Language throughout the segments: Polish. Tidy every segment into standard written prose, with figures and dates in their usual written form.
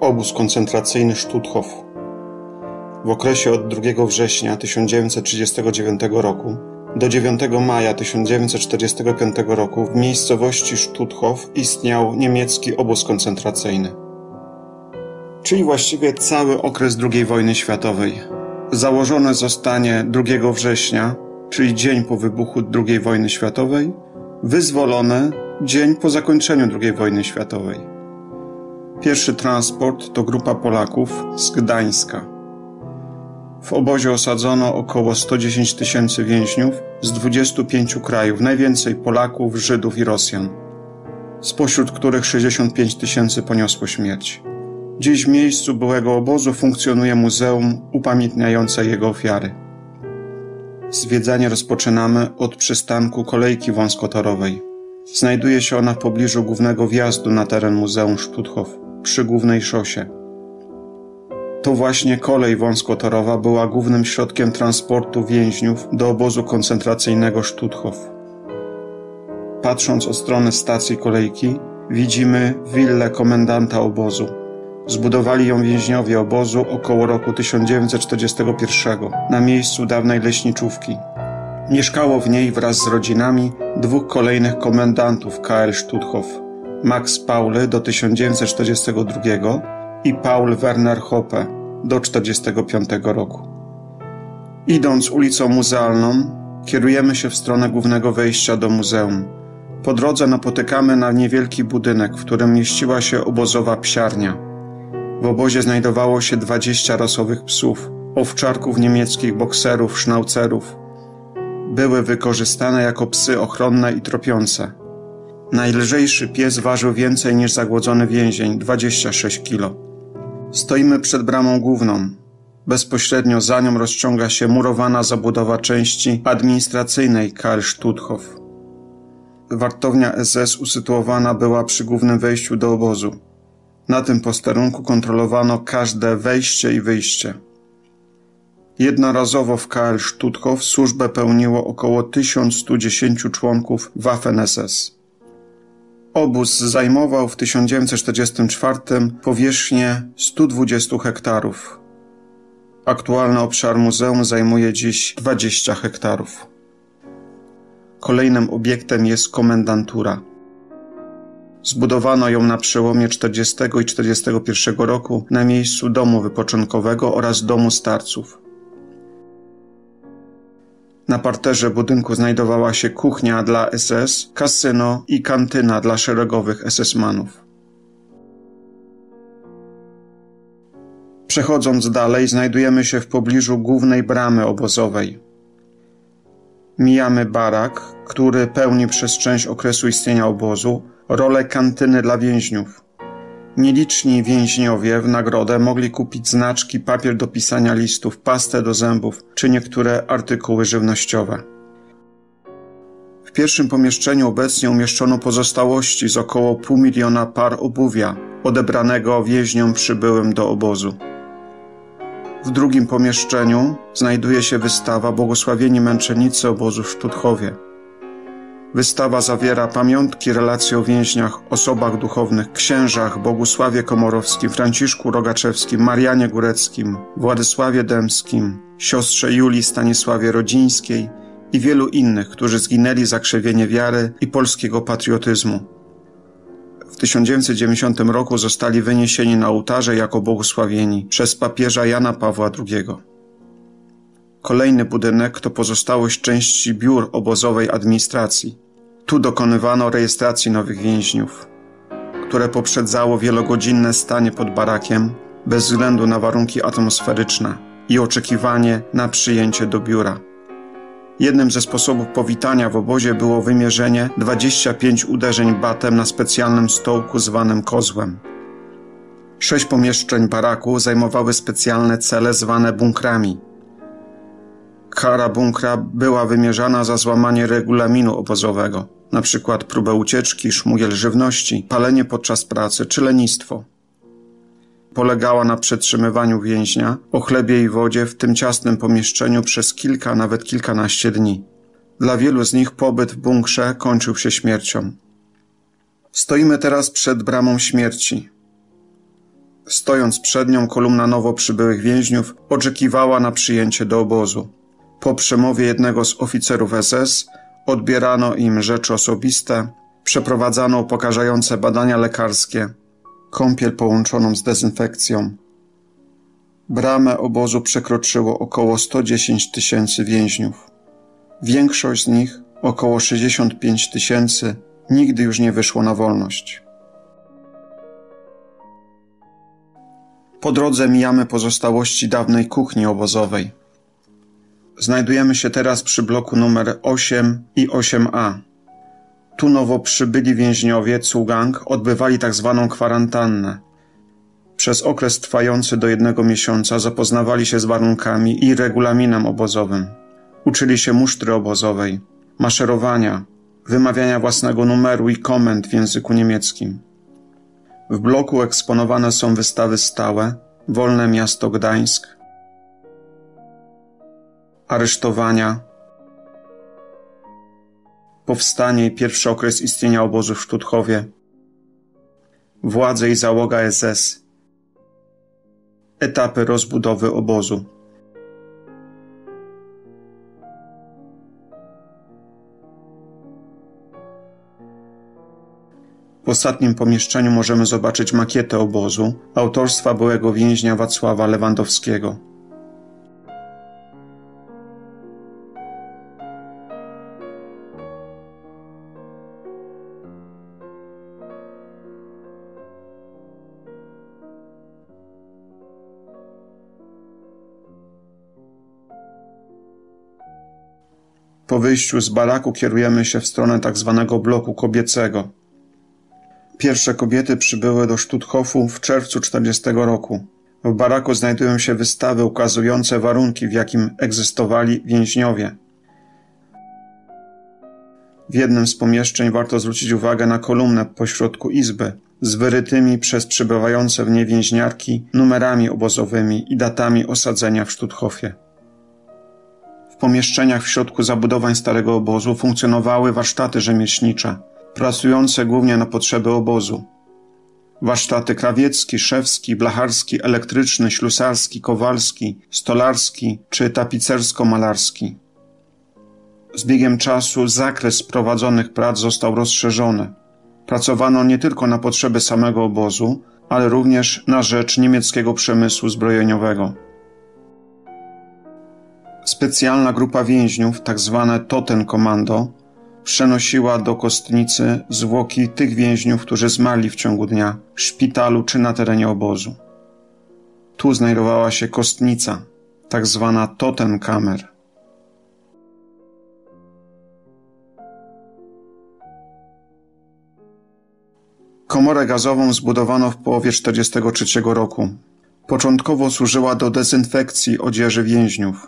Obóz koncentracyjny Stutthof. W okresie od 2 września 1939 roku do 9 maja 1945 roku w miejscowości Stutthof istniał niemiecki obóz koncentracyjny. Czyli właściwie cały okres II wojny światowej. Założone zostanie 2 września, czyli dzień po wybuchu II wojny światowej, wyzwolone dzień po zakończeniu II wojny światowej. Pierwszy transport to grupa Polaków z Gdańska. W obozie osadzono około 110 000 więźniów z 25 krajów, najwięcej Polaków, Żydów i Rosjan, spośród których 65 000 poniosło śmierć. Dziś w miejscu byłego obozu funkcjonuje muzeum upamiętniające jego ofiary. Zwiedzanie rozpoczynamy od przystanku kolejki wąskotorowej. Znajduje się ona w pobliżu głównego wjazdu na teren Muzeum Stutthof, przy głównej szosie. To właśnie kolej wąskotorowa była głównym środkiem transportu więźniów do obozu koncentracyjnego Stutthof. Patrząc od strony stacji kolejki, widzimy willę komendanta obozu. Zbudowali ją więźniowie obozu około roku 1941 na miejscu dawnej leśniczówki. Mieszkało w niej wraz z rodzinami 2 kolejnych komendantów KL Stutthof, Max Paule do 1942 i Paul Werner Hoppe do 1945 roku. Idąc ulicą muzealną, kierujemy się w stronę głównego wejścia do muzeum. Po drodze napotykamy na niewielki budynek, w którym mieściła się obozowa psiarnia. W obozie znajdowało się 20 rasowych psów, owczarków niemieckich, bokserów, sznaucerów. Były wykorzystane jako psy ochronne i tropiące. Najlżejszy pies ważył więcej niż zagłodzony więzień, 26 kg. Stoimy przed bramą główną. Bezpośrednio za nią rozciąga się murowana zabudowa części administracyjnej KL Stutthof. Wartownia SS usytuowana była przy głównym wejściu do obozu. Na tym posterunku kontrolowano każde wejście i wyjście. Jednorazowo w KL Stutthof służbę pełniło około 1110 członków Waffen-SS. Obóz zajmował w 1944 powierzchnię 120 hektarów. Aktualny obszar muzeum zajmuje dziś 20 hektarów. Kolejnym obiektem jest komendantura. Zbudowano ją na przełomie 40 i 41 roku na miejscu domu wypoczynkowego oraz domu starców. Na parterze budynku znajdowała się kuchnia dla SS, kasyno i kantyna dla szeregowych SS-manów. Przechodząc dalej, znajdujemy się w pobliżu głównej bramy obozowej. Mijamy barak, który pełni przez część okresu istnienia obozu rolę kantyny dla więźniów. Nieliczni więźniowie w nagrodę mogli kupić znaczki, papier do pisania listów, pastę do zębów czy niektóre artykuły żywnościowe. W pierwszym pomieszczeniu obecnie umieszczono pozostałości z około 500 000 par obuwia odebranego więźniom przybyłym do obozu. W drugim pomieszczeniu znajduje się wystawa Błogosławieni męczennicy obozu w Stutthowie. Wystawa zawiera pamiątki, relacje o więźniach, osobach duchownych, księżach Bogusławie Komorowskim, Franciszku Rogaczewskim, Marianie Góreckim, Władysławie Dębskim, siostrze Julii Stanisławie Rodzińskiej i wielu innych, którzy zginęli za krzewienie wiary i polskiego patriotyzmu. W 1990 roku zostali wyniesieni na ołtarze jako błogosławieni przez papieża Jana Pawła II. Kolejny budynek to pozostałość części biur obozowej administracji. Tu dokonywano rejestracji nowych więźniów, które poprzedzało wielogodzinne stanie pod barakiem bez względu na warunki atmosferyczne i oczekiwanie na przyjęcie do biura. Jednym ze sposobów powitania w obozie było wymierzenie 25 uderzeń batem na specjalnym stołku zwanym kozłem. 6 pomieszczeń baraku zajmowały specjalne cele zwane bunkrami. Kara bunkra była wymierzana za złamanie regulaminu obozowego, np. próbę ucieczki, szmugiel żywności, palenie podczas pracy czy lenistwo. Polegała na przetrzymywaniu więźnia o chlebie i wodzie w tym ciasnym pomieszczeniu przez kilka, nawet kilkanaście dni. Dla wielu z nich pobyt w bunkrze kończył się śmiercią. Stoimy teraz przed bramą śmierci. Stojąc przed nią, kolumna nowo przybyłych więźniów oczekiwała na przyjęcie do obozu. Po przemowie jednego z oficerów SS odbierano im rzeczy osobiste, przeprowadzano upokarzające badania lekarskie, kąpiel połączoną z dezynfekcją. Bramę obozu przekroczyło około 110 000 więźniów. Większość z nich, około 65 000, nigdy już nie wyszło na wolność. Po drodze mijamy pozostałości dawnej kuchni obozowej. Znajdujemy się teraz przy bloku numer 8 i 8A. Tu nowo przybyli więźniowie Zugang odbywali tzw. kwarantannę. Przez okres trwający do 1 miesiąca zapoznawali się z warunkami i regulaminem obozowym. Uczyli się musztry obozowej, maszerowania, wymawiania własnego numeru i komend w języku niemieckim. W bloku eksponowane są wystawy stałe, Wolne Miasto Gdańsk, aresztowania, powstanie i pierwszy okres istnienia obozu w Stutthowie, władze i załoga SS, etapy rozbudowy obozu. W ostatnim pomieszczeniu możemy zobaczyć makietę obozu autorstwa byłego więźnia Wacława Lewandowskiego. Po wyjściu z baraku kierujemy się w stronę tzw. bloku kobiecego. Pierwsze kobiety przybyły do Stutthofu w czerwcu 1940 roku. W baraku znajdują się wystawy ukazujące warunki, w jakim egzystowali więźniowie. W jednym z pomieszczeń warto zwrócić uwagę na kolumnę pośrodku izby z wyrytymi przez przybywające w niej więźniarki numerami obozowymi i datami osadzenia w Stutthofie. W pomieszczeniach w środku zabudowań starego obozu funkcjonowały warsztaty rzemieślnicze, pracujące głównie na potrzeby obozu. Warsztaty krawiecki, szewski, blacharski, elektryczny, ślusarski, kowalski, stolarski czy tapicersko-malarski. Z biegiem czasu zakres prowadzonych prac został rozszerzony. Pracowano nie tylko na potrzeby samego obozu, ale również na rzecz niemieckiego przemysłu zbrojeniowego. Specjalna grupa więźniów, tzw. Totenkommando, przenosiła do kostnicy zwłoki tych więźniów, którzy zmarli w ciągu dnia w szpitalu czy na terenie obozu. Tu znajdowała się kostnica, tzw. Totenkammer. Komorę gazową zbudowano w połowie 1943 roku. Początkowo służyła do dezynfekcji odzieży więźniów.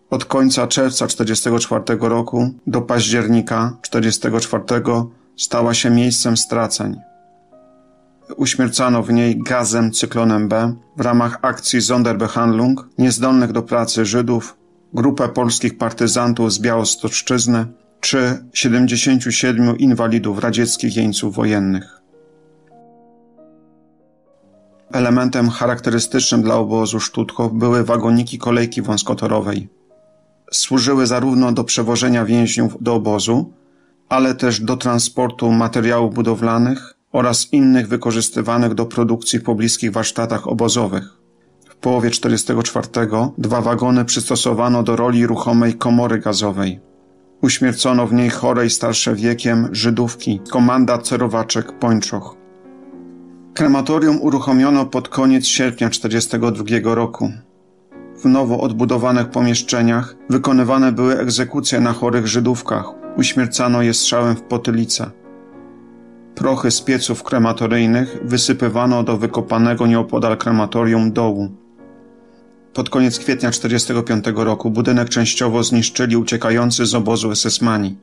Od końca czerwca 1944 roku do października 1944 stała się miejscem straceń. Uśmiercano w niej gazem cyklonem B w ramach akcji Sonderbehandlung niezdolnych do pracy Żydów, grupę polskich partyzantów z Białostoczczyzny czy 77 inwalidów radzieckich jeńców wojennych. Elementem charakterystycznym dla obozu Stutthof były wagoniki kolejki wąskotorowej. Służyły zarówno do przewożenia więźniów do obozu, ale też do transportu materiałów budowlanych oraz innych wykorzystywanych do produkcji w pobliskich warsztatach obozowych. W połowie 1944 2 wagony przystosowano do roli ruchomej komory gazowej. Uśmiercono w niej chore i starsze wiekiem Żydówki, komanda Cerowaczek Pończoch. Krematorium uruchomiono pod koniec sierpnia 1942 roku. W nowo odbudowanych pomieszczeniach wykonywane były egzekucje na chorych Żydówkach. Uśmiercano je strzałem w potylicę. Prochy z pieców krematoryjnych wysypywano do wykopanego nieopodal krematorium dołu. Pod koniec kwietnia 1945 roku budynek częściowo zniszczyli uciekający z obozu SS-mani.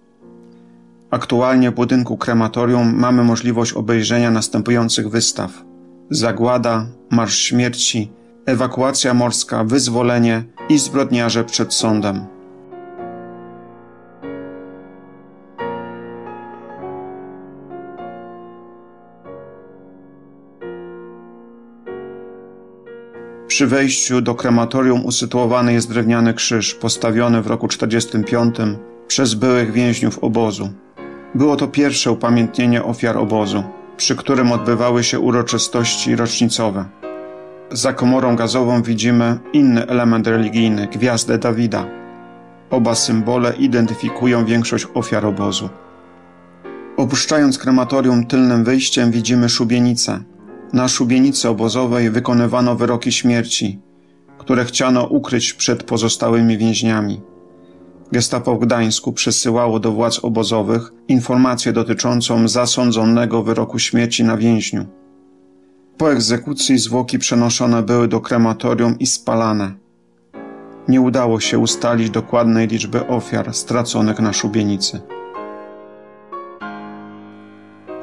Aktualnie w budynku krematorium mamy możliwość obejrzenia następujących wystaw: Zagłada, Marsz Śmierci, Ewakuacja morska, Wyzwolenie i Zbrodniarze przed sądem. Przy wejściu do krematorium usytuowany jest drewniany krzyż postawiony w roku 1945 przez byłych więźniów obozu. Było to pierwsze upamiętnienie ofiar obozu, przy którym odbywały się uroczystości rocznicowe. Za komorą gazową widzimy inny element religijny – gwiazdę Dawida. Oba symbole identyfikują większość ofiar obozu. Opuszczając krematorium tylnym wyjściem widzimy szubienicę. Na szubienicy obozowej wykonywano wyroki śmierci, które chciano ukryć przed pozostałymi więźniami. Gestapo w Gdańsku przesyłało do władz obozowych informację dotyczącą zasądzonego wyroku śmierci na więźniu. Po egzekucji zwłoki przenoszone były do krematorium i spalane. Nie udało się ustalić dokładnej liczby ofiar straconych na szubienicy.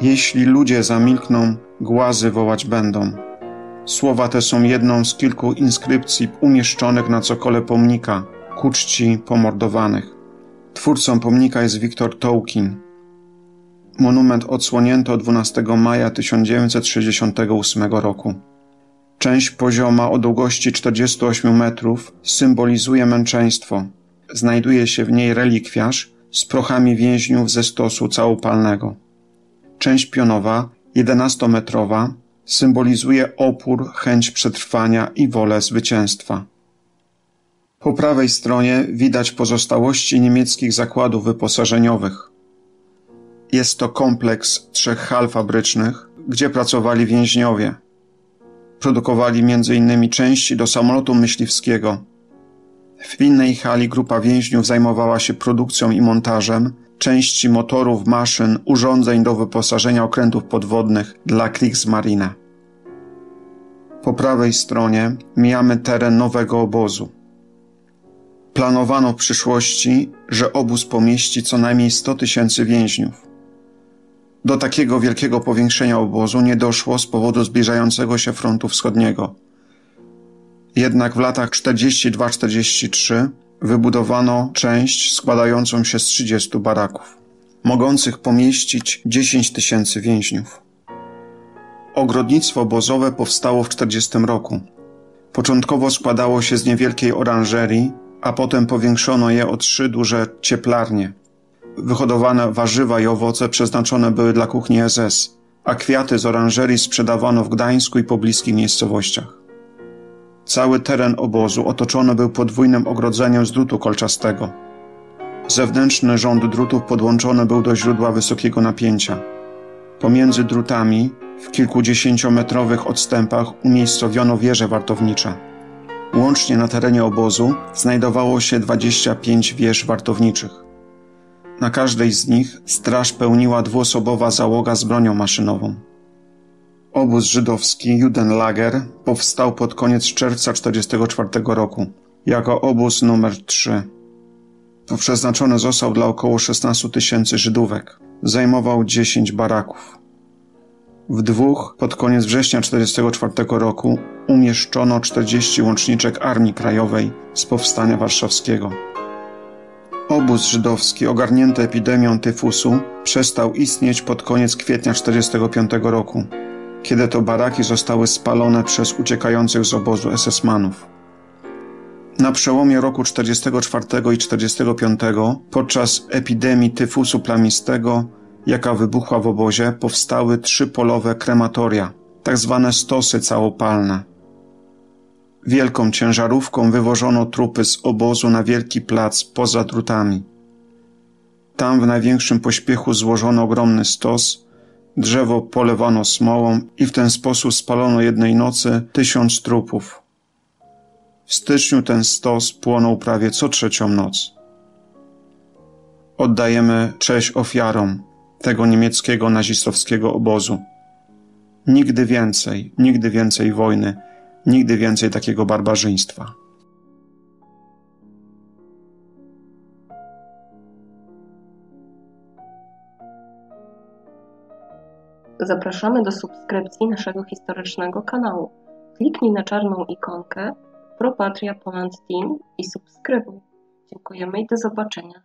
Jeśli ludzie zamilkną, głazy wołać będą. Słowa te są jedną z kilku inskrypcji umieszczonych na cokole pomnika ku czci pomordowanych. Twórcą pomnika jest Victor Tolkien. Monument odsłonięto 12 maja 1968 roku. Część pozioma o długości 48 metrów symbolizuje męczeństwo. Znajduje się w niej relikwiarz z prochami więźniów ze stosu całopalnego. Część pionowa, 11-metrowa, symbolizuje opór, chęć przetrwania i wolę zwycięstwa. Po prawej stronie widać pozostałości niemieckich zakładów wyposażeniowych. Jest to kompleks 3 hal fabrycznych, gdzie pracowali więźniowie. Produkowali m.in. części do samolotu myśliwskiego. W innej hali grupa więźniów zajmowała się produkcją i montażem części motorów, maszyn, urządzeń do wyposażenia okrętów podwodnych dla Kriegsmarine. Po prawej stronie mijamy teren nowego obozu. Planowano w przyszłości, że obóz pomieści co najmniej 100 000 więźniów. Do takiego wielkiego powiększenia obozu nie doszło z powodu zbliżającego się frontu wschodniego. Jednak w latach 1942-1943 wybudowano część składającą się z 30 baraków, mogących pomieścić 10 000 więźniów. Ogrodnictwo obozowe powstało w 1940 roku. Początkowo składało się z niewielkiej oranżerii, a potem powiększono je o 3 duże cieplarnie. Wyhodowane warzywa i owoce przeznaczone były dla kuchni SS, a kwiaty z oranżerii sprzedawano w Gdańsku i pobliskich miejscowościach. Cały teren obozu otoczony był podwójnym ogrodzeniem z drutu kolczastego. Zewnętrzny rząd drutów podłączony był do źródła wysokiego napięcia. Pomiędzy drutami w kilkudziesięciometrowych odstępach umiejscowiono wieże wartownicze. Łącznie na terenie obozu znajdowało się 25 wież wartowniczych. Na każdej z nich straż pełniła 2-osobowa załoga z bronią maszynową. Obóz żydowski Judenlager powstał pod koniec czerwca 1944 roku jako obóz numer 3. Przeznaczony został dla około 16 000 Żydówek. Zajmował 10 baraków. W 2 pod koniec września 1944 roku umieszczono 40 łączniczek Armii Krajowej z Powstania Warszawskiego. Obóz żydowski ogarnięty epidemią tyfusu przestał istnieć pod koniec kwietnia 1945 roku, kiedy to baraki zostały spalone przez uciekających z obozu SS-manów. Na przełomie roku 1944 i 1945 podczas epidemii tyfusu plamistego, jaka wybuchła w obozie, powstały 3 polowe krematoria, tak zwane stosy całopalne. Wielką ciężarówką wywożono trupy z obozu na wielki plac poza drutami. Tam w największym pośpiechu złożono ogromny stos, drzewo polewano smołą i w ten sposób spalono jednej nocy 1000 trupów. W styczniu ten stos płonął prawie co 3. noc. Oddajemy cześć ofiarom tego niemieckiego nazistowskiego obozu. Nigdy więcej wojny, nigdy więcej takiego barbarzyństwa. Zapraszamy do subskrypcji naszego historycznego kanału. Kliknij na czarną ikonkę Pro Patria Poland Team i subskrybuj. Dziękujemy i do zobaczenia.